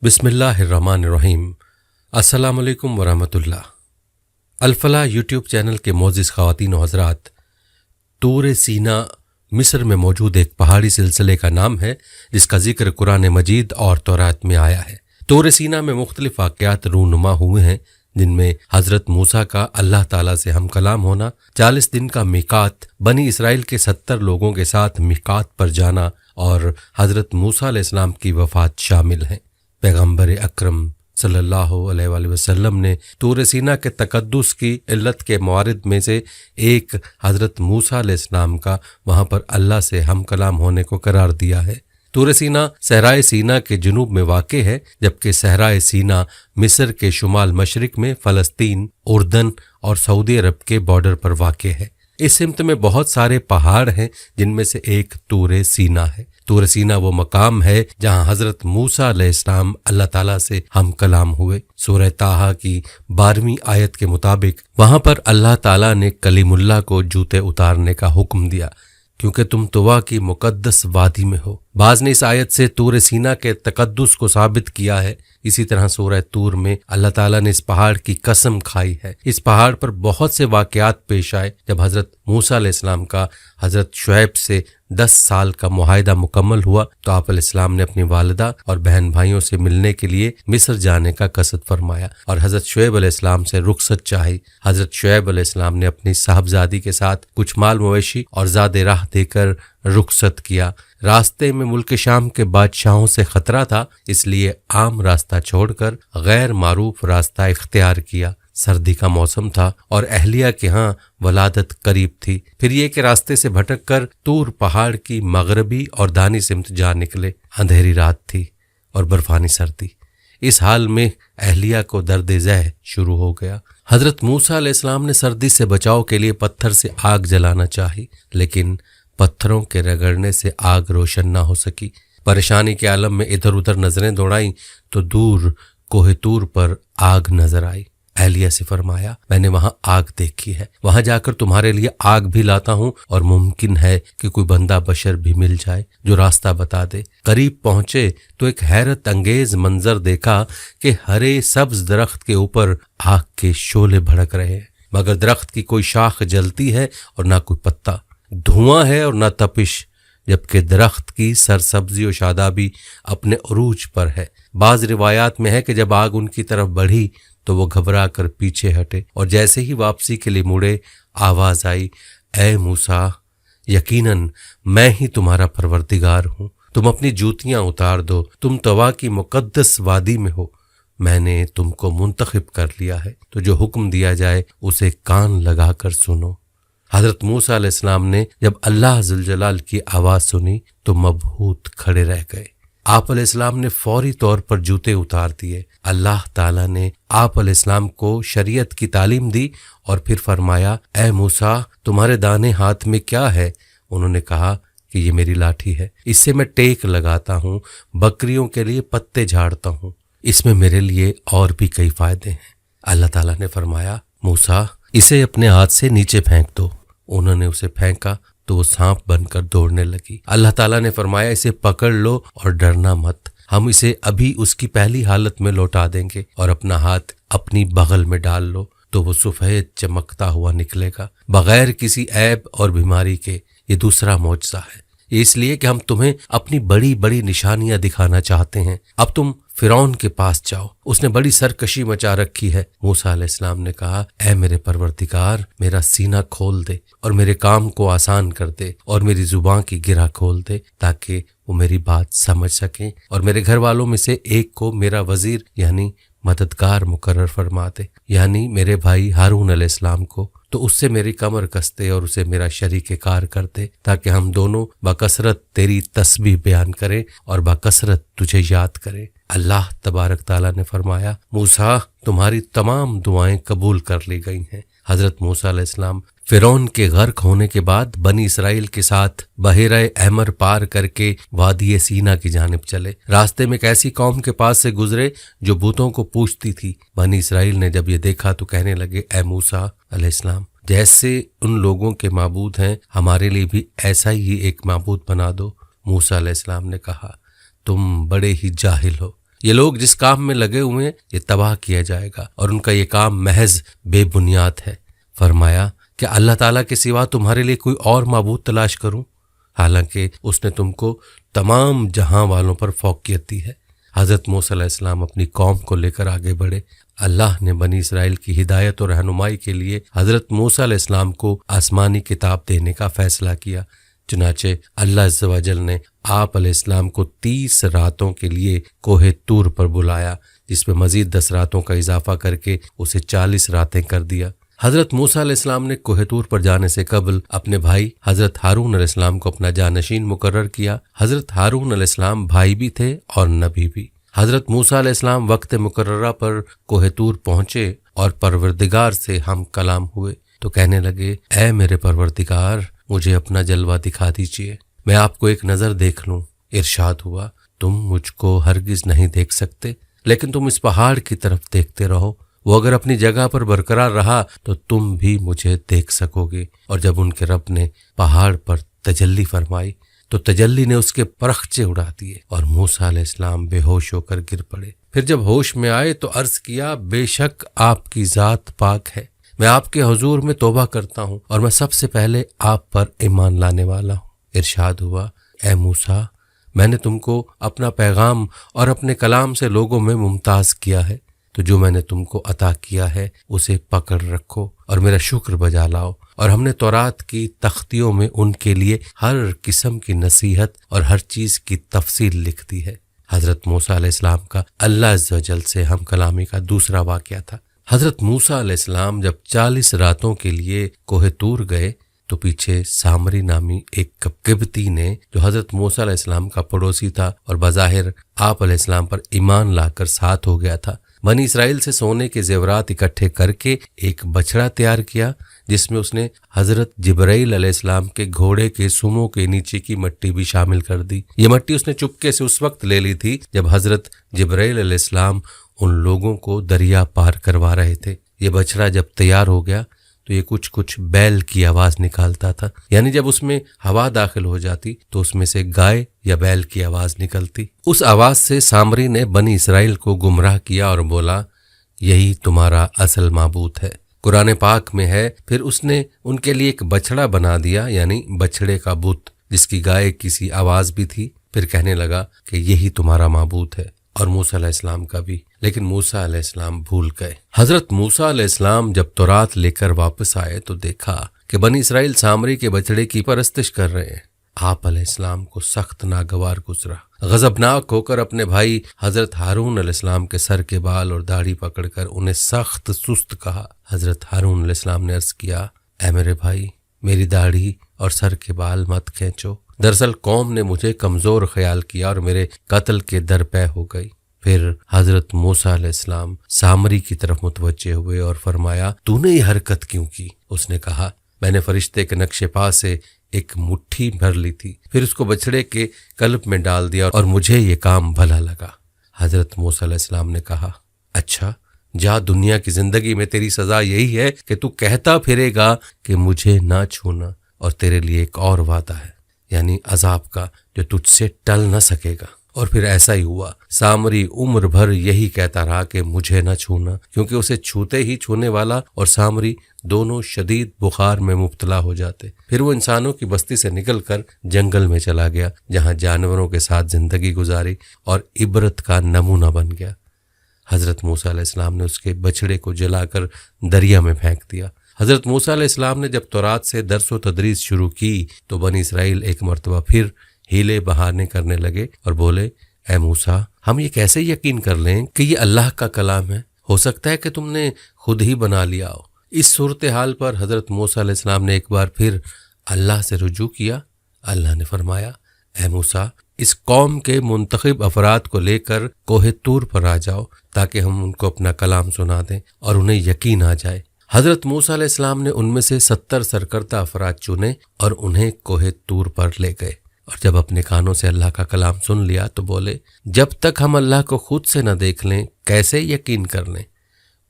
बिस्मिल्लाहिर्रहमानिर्रहीम। अस्सलाम वालेकुम वरहमतुल्लाह। अल-फलाह यूट्यूब चैनल के मोअज़्ज़िज़ ख़वातीन व हज़रात, तूर सीना मिस्र में मौजूद एक पहाड़ी सिलसिले का नाम है जिसका जिक्र कुरान मजीद और तौरात में आया है। तूर सीना में मुख्तलिफ वाक़यात रूनुमा हुए हैं जिनमें हज़रत मूसा का अल्लाह ताला से हम कलाम होना, 40 दिन का मिकात, बनी इसराइल के 70 लोगों के साथ मिकात पर जाना और हज़रत मूसा अलैहिस्सलाम की वफ़ात शामिल हैं। पैगम्बर अकरम सल्लल्लाहु अलैहि वसल्लम ने तूर सीना के तकद्दुस की इल्लत के मवारिद में से एक हज़रत मूसा अलैहिस्सलाम का वहाँ पर अल्लाह से हम कलाम होने को करार दिया है। तूर सीना सहराए सीना के जुनूब में वाक़े है, जबकि सहराए सीना मिस्र के शुमाल मशरिक में फ़लस्तीन, उर्दन और सऊदी अरब के बॉर्डर पर वाक़े है। इस सिमत में बहुत सारे पहाड़ हैं जिनमें से एक तूर सीना है। तूर सीना वो मकाम है जहां हज़रत मूसा अलैहिस्सलाम अल्लाह ताला से हम कलाम हुए। सूरह ताहा की 12वीं आयत के मुताबिक वहां पर अल्लाह ताला ने कलीमुल्लाह को जूते उतारने का हुक्म दिया क्योंकि तुम तुवा की मुकद्दस वादी में हो। बाज़ ने इस आयत से तूर सीना के तकद्दुस को साबित किया है। इसी तरह सूरह तूर में अल्लाह ताला ने इस पहाड़ की कसम खाई है। इस पहाड़ पर बहुत से वाक़यात पेश आए। जब हज़रत मूसा अलैहिस्सलाम का हज़रत शुएब से 10 साल का मुआहिदा मुकम्मल हुआ तो आप अलैहिस्सलाम ने अपनी वालिदा और बहन भाइयों से मिलने के लिए मिस्र जाने का कसद फरमाया और हज़रत शुएब अलैहिस्सलाम से रुखसत चाही। हज़रत शुएब अलैहिस्सलाम ने अपनी साहबजादी के साथ कुछ माल मवेशी और ज़ादे राह देकर रुखसत किया। रास्ते में मुल्क शाम के बादशाहों से खतरा था, इसलिए आम रास्ता छोड़कर गैर मारूफ रास्ता इख्तियार किया। सर्दी का मौसम था और अहलिया के यहाँ वलादत करीब थी। फिर ये कि रास्ते से भटक कर तूर पहाड़ की मगरबी और दानी सिमत जा निकले। अंधेरी रात थी और बर्फानी सर्दी। इस हाल में अहलिया को दर्द ज़ह शुरू हो गया। हज़रत मूसा अलैहिस्सलाम ने सर्दी से बचाव के लिए पत्थर से आग जलाना चाही, लेकिन पत्थरों के रगड़ने से आग रोशन ना हो सकी। परेशानी के आलम में इधर उधर नजरें दौड़ाई तो दूर कोहे तूर पर आग नजर आई। अहलिया से फरमाया, मैंने वहां आग देखी है, वहां जाकर तुम्हारे लिए आग भी लाता हूं और मुमकिन है कि कोई बंदा बशर भी मिल जाए जो रास्ता बता दे। करीब पहुंचे तो एक हैरत अंगेज मंजर देखा कि हरे सब्ज दरख्त के ऊपर आग के शोले भड़क रहे हैं, मगर दरख्त की कोई शाख जलती है और ना कोई पत्ता, धुआं है और न तपिश, जबकि दरख्त की सरसब्जी और शादाबी अपने उरूज पर है। बाज रिवायात में है कि जब आग उनकी तरफ बढ़ी तो वो घबरा कर पीछे हटे और जैसे ही वापसी के लिए मुड़े आवाज आई, ए मूसा, यकीनन मैं ही तुम्हारा परवरदिगार हूँ, तुम अपनी जूतियां उतार दो, तुम तवा की मुकद्दस वादी में हो, मैंने तुमको मुंतखब कर लिया है, तो जो हुक्म दिया जाए उसे कान लगा कर सुनो। हज़रत मूसा अलैहिस्सलाम ने जब अल्लाह जुल जलाल की आवाज़ सुनी तो मबहूत खड़े रह गए। आप अलैहिस्सलाम ने फौरी तौर पर जूते उतार दिए। अल्लाह ताला ने आप अलैहिस्सलाम को शरीयत की तालीम दी और फिर फरमाया, ए मूसा, तुम्हारे दाने हाथ में क्या है? उन्होंने कहा कि ये मेरी लाठी है, इससे मैं टेक लगाता हूँ, बकरियों के लिए पत्ते झाड़ता हूँ, इसमें मेरे लिए और भी कई फायदे हैं। अल्लाह ताला ने फरमाया, मूसा, इसे अपने हाथ से नीचे फेंक दो। उन्होंने उसे फेंका तो वो सांप बनकर दौड़ने लगी। अल्लाह ताला ने फरमाया, इसे पकड़ लो और डरना मत, हम इसे अभी उसकी पहली हालत में लौटा देंगे और अपना हाथ अपनी बगल में डाल लो तो वो सफेद चमकता हुआ निकलेगा बगैर किसी ऐब और बीमारी के। ये दूसरा मौजज़ा है, इसलिए कि हम तुम्हें अपनी बड़ी बड़ी निशानियां दिखाना चाहते हैं। अब तुम फिरौन के पास जाओ, उसने बड़ी सरकशी मचा रखी है। मूसा अलैहिस्सलाम ने कहा, ऐ मेरे परवरदिगार, मेरा सीना खोल दे और मेरे काम को आसान कर दे और मेरी जुबान की गिरा खोल दे ताकि वो मेरी बात समझ सकें और मेरे घर वालों में से एक को मेरा वजीर यानी मददगार मुकर्रर फरमा दे, यानी मेरे भाई हारून अलैहिस्सलाम को, तो उससे मेरी कमर कसते और उसे मेरा शरीक कार कर दे ताकि हम दोनों बकसरत तेरी तस्बीह बयान करें और बकसरत तुझे याद करें। अल्लाह तबारक ताला ने फरमाया, मूसा, तुम्हारी तमाम दुआएं कबूल कर ली गई हैं। हजरत मूसा अलैहिस्सलाम फिरौन के गर्क होने के बाद बनी इसराइल के साथ बहेरा अहमर पार करके वादी सीना की जानिब चले। रास्ते में एक ऐसी कौम के पास से गुजरे जो बूतों को पूजती थी। बनी इसराइल ने जब ये देखा तो कहने लगे, ए मूसा अलैहिस्सलाम, जैसे उन लोगों के माबूद हैं हमारे लिए भी ऐसा ही एक माबूद बना दो। मूसा अलैहिस्सलाम ने कहा, तुम बड़े ही जाहिल हो, یہ لوگ جس کام میں لگے ہوئے ہیں یہ تباہ کیا جائے گا اور ان کا یہ کام محض بے بنیاد ہے۔ فرمایا کہ اللہ تعالیٰ کے سوا تمہارے لیے کوئی اور معبود تلاش کروں، حالانکہ اس نے تم کو تمام جہاں والوں پر فوقیت دی ہے۔ حضرت موسیٰ علیہ السلام اپنی قوم کو لے کر آگے بڑھے۔ اللہ نے بنی اسرائیل کی ہدایت اور رہنمائی کے لیے حضرت موسیٰ علیہ السلام کو آسمانی کتاب دینے کا فیصلہ کیا۔ چنانچہ اللہ عز و جل نے آپ علیہ السلام کو 30 راتوں کے لیے کوہ طور پر بلایا، جس میں مزید 10 راتوں کا اضافہ کر کے اسے 40 راتیں کر دیا۔ حضرت موسیٰ علیہ السلام نے کوہ طور پر جانے سے قبل اپنے بھائی حضرت ہارون علیہ السلام کو اپنا جانشین مقرر کیا۔ حضرت ہارون علیہ السلام بھائی بھی تھے اور نبی بھی۔ حضرت موسیٰ علیہ السلام وقت مقررہ پر کوہ طور پہنچے اور پروردگار سے ہم کلام ہوئے تو کہنے لگے، اے میرے پروردگار، مجھے اپنا جلوہ دکھا دیجیے، میں آپ کو ایک نظر دیکھ لوں۔ ارشاد ہوا، تم مجھ کو ہرگز نہیں دیکھ سکتے، لیکن تم اس پہاڑ کی طرف دیکھتے رہو، وہ اگر اپنی جگہ پر برقرار رہا تو تم بھی مجھے دیکھ سکو گے۔ اور جب ان کے رب نے پہاڑ پر تجلی فرمائی تو تجلی نے اس کے پرخچے اڑا دیے اور موسیٰ علیہ السلام بے ہوش ہو کر گر پڑے۔ پھر جب ہوش میں آئے تو عرض کیا، بے شک آپ کی ذات پاک ہے، میں آپ کے حضور میں توبہ کرتا ہوں اور میں سب سے پہلے آپ پر ایمان لانے والا ہوں۔ ارشاد ہوا، اے موسیٰ، میں نے تم کو اپنا پیغام اور اپنے کلام سے لوگوں میں ممتاز کیا ہے، تو جو میں نے تم کو عطا کیا ہے اسے پکڑ رکھو اور میرا شکر بجا لاؤ۔ اور ہم نے تورات کی تختیوں میں ان کے لیے ہر قسم کی نصیحت اور ہر چیز کی تفصیل لکھ دی ہے۔ حضرت موسیٰ علیہ السلام کا اللہ عز و جل سے ہم کلامی کا دوسرا واقعہ تھا۔ حضرت موسیٰ علیہ السلام جب 40 راتوں کے لیے کوہ طور گئے تو پیچھے سامری نامی ایک قبطی نے، جو حضرت موسیٰ علیہ السلام کا پڑوسی تھا اور بظاہر آپ علیہ السلام پر ایمان لا کر ساتھ ہو گیا تھا، بنی اسرائیل سے سونے کے زیورات اکٹھے کر کے ایک بچڑا تیار کیا، جس میں اس نے حضرت جبرائیل علیہ السلام کے گھوڑے کے سموں کے نیچے کی مٹی بھی شامل کر دی۔ یہ مٹی اس نے چپکے سے اس وقت لے لی تھی جب حضرت جبرائیل علیہ السلام ان لوگوں کو دریا پار کروا رہے تھے۔ یہ بچڑا جب تیار ہو گیا تو یہ کچھ بیل کی آواز نکالتا تھا، یعنی جب اس میں ہوا داخل ہو جاتی تو اس میں سے گائے یا بیل کی آواز نکلتی۔ اس آواز سے سامری نے بنی اسرائیل کو گمراہ کیا اور بولا، یہی تمہارا اصل معبود ہے۔ قرآن پاک میں ہے، پھر اس نے ان کے لیے ایک بچڑا بنا دیا، یعنی بچڑے کا بت، جس کی گائے کسی آواز بھی تھی۔ پھر کہنے لگا کہ یہی تمہارا معبود ہے، اور موسیٰ علیہ السلام کا بھی، لیکن موسیٰ علیہ السلام بھول گئے۔ حضرت موسیٰ علیہ السلام جب تورات لے کر واپس آئے تو دیکھا کہ بنی اسرائیل سامری کے بچڑے کی پرستش کر رہے ہیں۔ آپ علیہ السلام کو سخت ناگوار گزرا۔ غضبناک ہو کر اپنے بھائی حضرت ہارون علیہ السلام کے سر کے بال اور داڑھی پکڑ کر انہیں سخت سست کہا۔ حضرت ہارون علیہ السلام نے عرض کیا، اے میرے بھائی، میری داڑھی اور سر کے بال مت کھینچو، دراصل قوم نے مجھے کمزور خیال کیا اور میرے قتل کے درپے ہو گئی۔ پھر حضرت موسیٰ علیہ السلام سامری کی طرف متوجہ ہوئے اور فرمایا، تو نے یہ حرکت کیوں کی؟ اس نے کہا، میں نے فرشتے کے نقش پا سے ایک مٹھی بھر لی تھی، پھر اس کو بچڑے کے قلب میں ڈال دیا اور مجھے یہ کام بھلا لگا۔ حضرت موسیٰ علیہ السلام نے کہا، اچھا، جا، دنیا کی زندگی میں تیری سزا یہی ہے کہ تو کہتا پھرے گا کہ مجھے نہ چھونا، اور تیرے لیے ایک اور وعدہ ہے، یعنی عذاب کا، جو تجھ سے ٹل نہ سکے گا۔ اور پھر ایسا ہی ہوا۔ سامری عمر بھر یہی کہتا رہا کہ مجھے نہ چھونا، کیونکہ اسے چھوتے ہی چھونے والا اور سامری دونوں شدید بخار میں مبتلا ہو جاتے۔ پھر وہ انسانوں کی بستی سے نکل کر جنگل میں چلا گیا، جہاں جانوروں کے ساتھ زندگی گزاری اور عبرت کا نمونہ بن گیا۔ حضرت موسیٰ علیہ السلام نے اس کے بچڑے کو جلا کر دریا میں پھینک دیا۔ حضرت موسیٰ علیہ السلام نے جب تورات سے درس و تدریس شروع کی تو بنی اسرائیل ایک مرتبہ پھر ہیلے بہانے کرنے لگے اور بولے، اے موسیٰ، ہم یہ کیسے یقین کر لیں کہ یہ اللہ کا کلام ہے؟ ہو سکتا ہے کہ تم نے خود ہی بنا لیا ہو۔ اس صورتحال پر حضرت موسیٰ علیہ السلام نے ایک بار پھر اللہ سے رجوع کیا۔ اللہ نے فرمایا، اے موسیٰ، اس قوم کے منتخب افراد کو لے کر کوہ طور پر آ جاؤ تاکہ ہم ان کو اپنا کلام سنا دیں اور انہیں یقین آ جائے۔ حضرت موسیٰ علیہ السلام نے ان میں سے 70 سرکردہ افراد چنے اور انہیں کوہ طور پر لے گئے، اور جب اپنے کانوں سے اللہ کا کلام سن لیا تو بولے، جب تک ہم اللہ کو خود سے نہ دیکھ لیں کیسے یقین کر لیں؟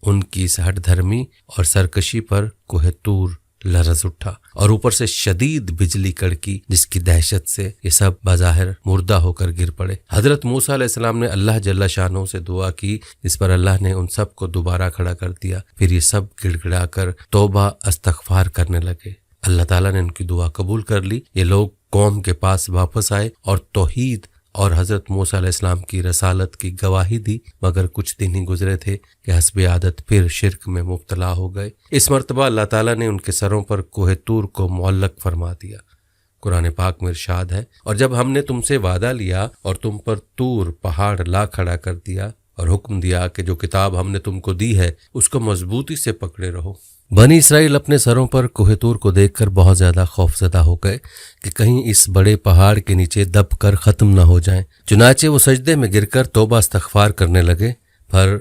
ان کی اس ہٹ دھرمی اور سرکشی پر کوہ طور लरज उठा और ऊपर से शदीद बिजली कड़की, जिसकी दहशत से ये सब बज़ाहिर मुर्दा होकर गिर पड़े। हजरत मूसा अलैहिस्सलाम ने अल्लाह जल्ला शानो से दुआ की, इस पर अल्लाह ने उन सब को दोबारा खड़ा कर दिया। फिर ये सब गिड़गिड़ा कर तौबा इस्तग़फ़ार करने लगे। अल्लाह ताला ने उनकी दुआ कबूल कर ली। ये लोग कौम के पास वापस आए और तौहीद और हज़रत मूसा अलैहिस्सलाम की रसालत की गवाही दी, मगर कुछ दिन ही गुजरे थे कि हस्बे आदत फिर शिरक में मुब्तला हो गए। इस मर्तबा अल्लाह ताला ने उनके सरों पर कोहे तूर को मुअल्लक फरमा दिया। कुरान पाक में इरशाद है, और जब हमने तुमसे वादा लिया और तुम पर तूर पहाड़ ला खड़ा कर दिया और हुक्म दिया कि जो किताब हमने तुमको दी है उसको मजबूती से पकड़े रहो। बनी इसराइल अपने सरों पर कोहे तूर को देखकर बहुत ज्यादा खौफजदा हो गए कि कहीं इस बड़े पहाड़ के नीचे दब कर खत्म न हो जाएं। चुनाचे वो सजदे में गिरकर तौबा इस्तग़फ़ार करने लगे। पर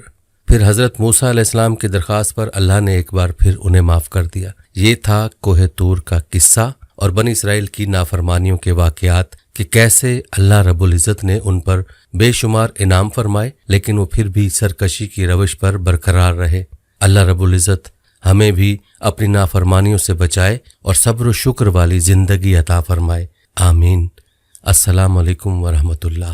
फिर हजरत मूसा अलैहिस्सलाम की दरख्वास्त पर अल्लाह ने एक बार फिर उन्हें माफ कर दिया। ये था कोहे तूर का किस्सा और बनी इसराइल की नाफरमानियों के वाक़यात कि कैसे अल्लाह रब्बुल इज़्ज़त ने उन पर बेशुमार इनाम फरमाए, लेकिन वो फिर भी सरकशी की रविश पर बरकरार रहे। अल्लाह रब्बुल इज़्ज़त हमें भी अपनी नाफरमानियों से बचाए और सब्र व शुक्र वाली जिंदगी अता फरमाए। आमीन। अस्सलाम वालेकुम व रहमतुल्लाह।